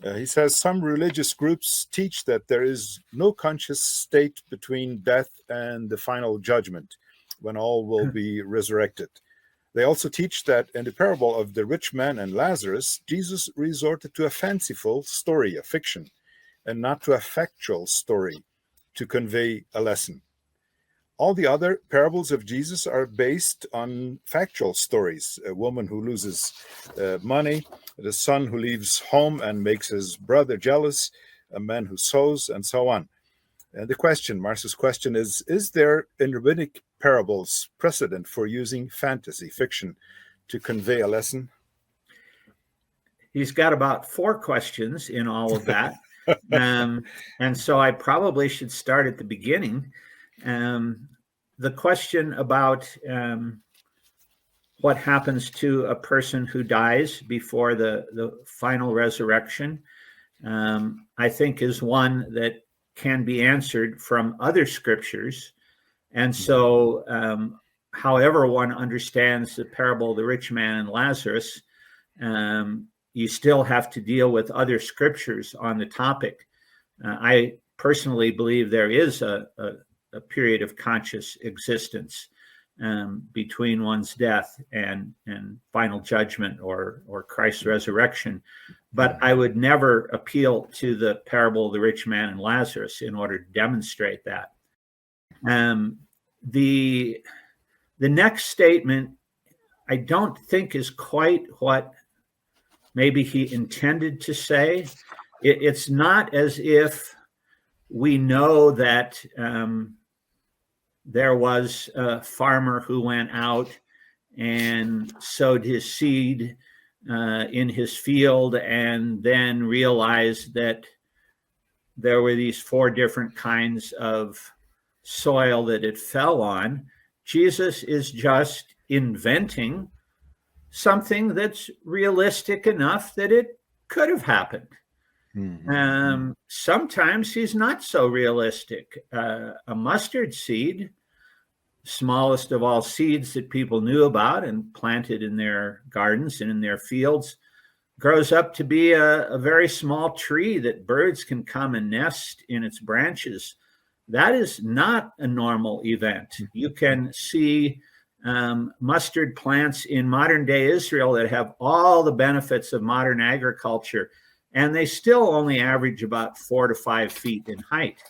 He says some religious groups teach that there is no conscious state between death and the final judgment, when all will be resurrected. They also teach that in the parable of the rich man and Lazarus, Jesus resorted to a fanciful story, a fiction, and not to a factual story to convey a lesson. All the other parables of Jesus are based on factual stories. A woman who loses money, the son who leaves home and makes his brother jealous, a man who sows, and so on. And the question, Marcia's question is there in rabbinic parables precedent for using fantasy fiction to convey a lesson? He's got about 4 questions in all of that. And so I probably should start at the beginning. The question about what happens to a person who dies before the final resurrection, I think is one that can be answered from other scriptures. And so however one understands the parable of the rich man and Lazarus, you still have to deal with other scriptures on the topic. I personally believe there is a period of conscious existence between one's death and final judgment or Christ's resurrection. But I would never appeal to the parable of the rich man and Lazarus in order to demonstrate that. The next statement, I don't think is quite what maybe he intended to say. It's not as if we know that there was a farmer who went out and sowed his seed in his field and then realized that there were these 4 different kinds of soil that it fell on. Jesus is just inventing something that's realistic enough that it could have happened. Sometimes he's not so realistic. A mustard seed, smallest of all seeds that people knew about and planted in their gardens and in their fields, grows up to be a very small tree that birds can come and nest in its branches. That is not a normal event. You can see mustard plants in modern day Israel that have all the benefits of modern agriculture, and they still only average about 4 to 5 feet in height.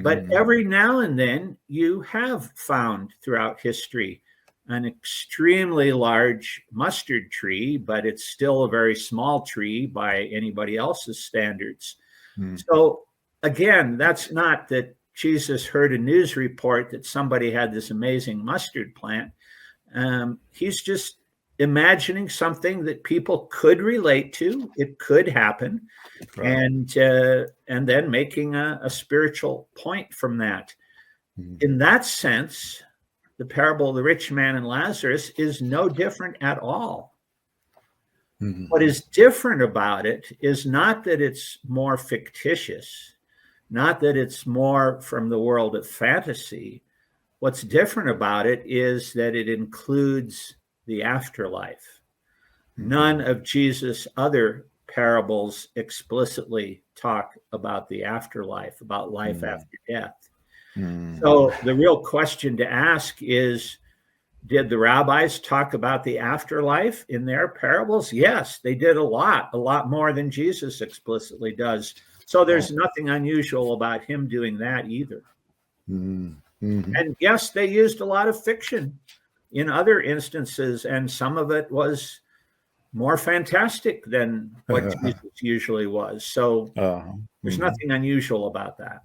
But every now and then you have found throughout history an extremely large mustard tree, but it's still a very small tree by anybody else's standards. So again, that's not that Jesus heard a news report that somebody had this amazing mustard plant. He's just imagining something that people could relate to. It could happen, and then making a spiritual point from that. In that sense, the parable of the rich man and Lazarus is no different at all. What is different about it is not that it's more fictitious, not that it's more from the world of fantasy. What's different about it is that it includes the afterlife. None of Jesus' other parables explicitly talk about the afterlife, about life after death. So the real question to ask is, did the rabbis talk about the afterlife in their parables? Yes, they did a lot more than Jesus explicitly does. So there's nothing unusual about him doing that either. And yes, they used a lot of fiction in other instances, and some of it was more fantastic than what Jesus usually was. So there's nothing unusual about that.